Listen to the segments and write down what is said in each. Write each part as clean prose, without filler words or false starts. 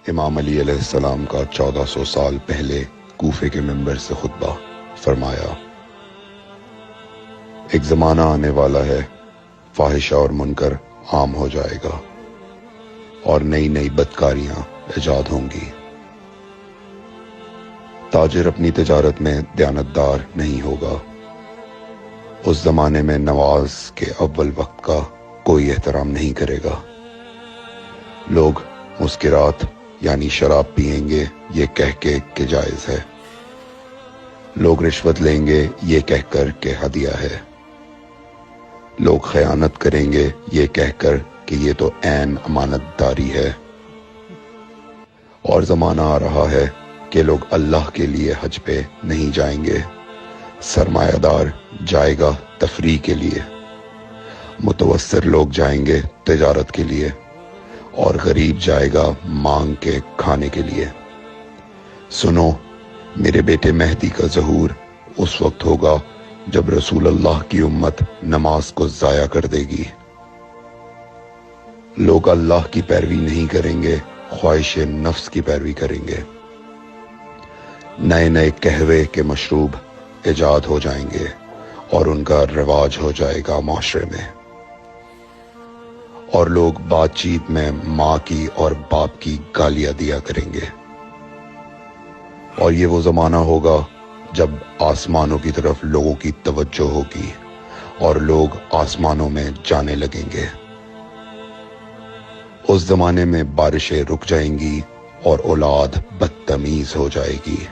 امام علی علیہ السلام کا 1400 سال پہلے کوفے کے منبر سے خطبہ فرمایا، ایک زمانہ آنے والا ہے، فاحشہ اور منکر عام ہو جائے گا اور نئی نئی بدکاریاں ایجاد ہوں گی۔ تاجر اپنی تجارت میں دیانتدار نہیں ہوگا۔ اس زمانے میں نماز کے اول وقت کا کوئی احترام نہیں کرے گا۔ لوگ مسکرات یعنی شراب پئیں گے یہ کہہ کے کہ جائز ہے۔ لوگ رشوت لیں گے یہ کہہ کر کہ ہدیہ ہے۔ لوگ خیانت کریں گے یہ کہہ کر کہ یہ تو عین امانت داری ہے۔ اور زمانہ آ رہا ہے کہ لوگ اللہ کے لیے حج پہ نہیں جائیں گے، سرمایہ دار جائے گا تفریح کے لیے، متوسر لوگ جائیں گے تجارت کے لیے، اور غریب جائے گا مانگ کے کھانے کے لیے۔ سنو، میرے بیٹے مہدی کا ظہور اس وقت ہوگا جب رسول اللہ کی امت نماز کو ضائع کر دے گی۔ لوگ اللہ کی پیروی نہیں کریں گے، خواہش نفس کی پیروی کریں گے۔ نئے نئے قہوے کے مشروب ایجاد ہو جائیں گے اور ان کا رواج ہو جائے گا معاشرے میں، اور لوگ بات چیت میں ماں کی اور باپ کی گالیاں دیا کریں گے۔ اور یہ وہ زمانہ ہوگا جب آسمانوں کی طرف لوگوں کی توجہ ہوگی اور لوگ آسمانوں میں جانے لگیں گے۔ اس زمانے میں بارشیں رک جائیں گی اور اولاد بدتمیز ہو جائے گی۔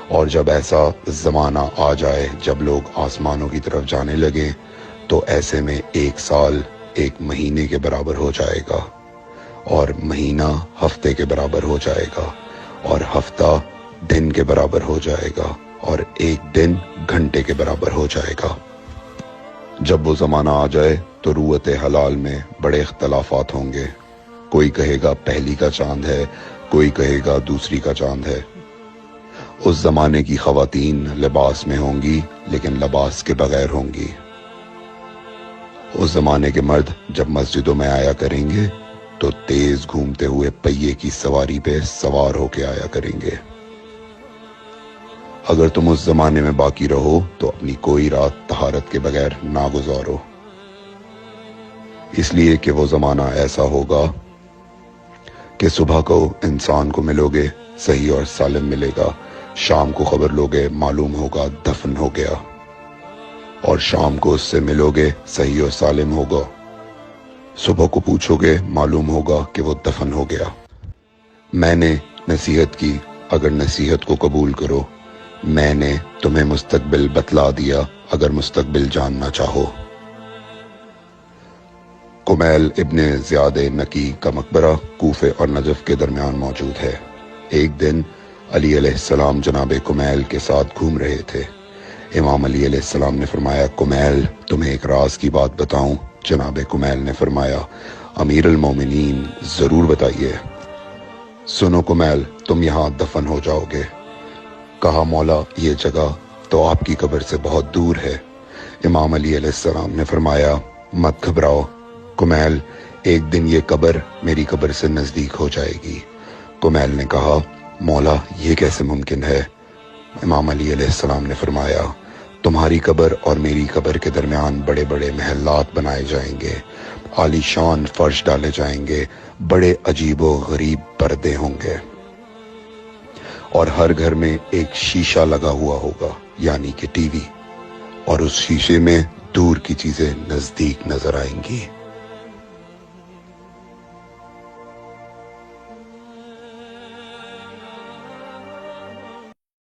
اور جب ایسا زمانہ آ جائے جب لوگ آسمانوں کی طرف جانے لگیں تو ایسے میں ایک سال ایک مہینے کے برابر ہو جائے گا، اور مہینہ ہفتے کے برابر ہو جائے گا، اور ہفتہ دن کے برابر ہو جائے گا، اور ایک دن گھنٹے کے برابر ہو جائے گا۔ جب وہ زمانہ آ جائے تو روت حلال میں بڑے اختلافات ہوں گے۔ کوئی کہے گا پہلی کا چاند ہے، کوئی کہے گا دوسری کا چاند ہے۔ اس زمانے کی خواتین لباس میں ہوں گی لیکن لباس کے بغیر ہوں گی۔ اس زمانے کے مرد جب مسجدوں میں آیا کریں گے تو تیز گھومتے ہوئے پہیے کی سواری پہ سوار ہو کے آیا کریں گے۔ اگر تم اس زمانے میں باقی رہو تو اپنی کوئی رات طہارت کے بغیر نہ گزارو، اس لیے کہ وہ زمانہ ایسا ہوگا کہ صبح کو انسان کو ملو گے صحیح اور سالم ملے گا، شام کو خبر لوگے معلوم ہوگا دفن ہو گیا، اور شام کو اس سے ملو گے صحیح اور سالم ہوگا، صبح کو پوچھو گے معلوم ہوگا کہ وہ دفن ہو گیا۔ میں نے نصیحت کی، اگر نصیحت کو قبول کرو، میں نے تمہیں مستقبل بتلا دیا اگر مستقبل جاننا چاہو۔ کمیل ابن زیاد نکی کا مقبرہ کوفے اور نجف کے درمیان موجود ہے۔ ایک دن علی علیہ السلام جناب کمیل کے ساتھ گھوم رہے تھے۔ امام علی علیہ السلام نے فرمایا، کمیل تمہیں ایک راز کی بات بتاؤں؟ جناب کمیل نے فرمایا، امیر المومنین ضرور بتائیے۔ سنو کمیل، تم یہاں دفن ہو جاؤ گے۔ کہا، مولا یہ جگہ تو آپ کی قبر سے بہت دور ہے۔ امام علی علیہ السلام نے فرمایا، مت گھبراؤ کمیل، ایک دن یہ قبر میری قبر سے نزدیک ہو جائے گی۔ کمیل نے کہا، مولا یہ کیسے ممکن ہے؟ امام علی علیہ السلام نے فرمایا، تمہاری قبر اور میری قبر کے درمیان بڑے بڑے محلات بنائے جائیں گے، عالی شان فرش ڈالے جائیں گے، بڑے عجیب و غریب پردے ہوں گے، اور ہر گھر میں ایک شیشہ لگا ہوا ہوگا یعنی کہ ٹی وی، اور اس شیشے میں دور کی چیزیں نزدیک نظر آئیں گی۔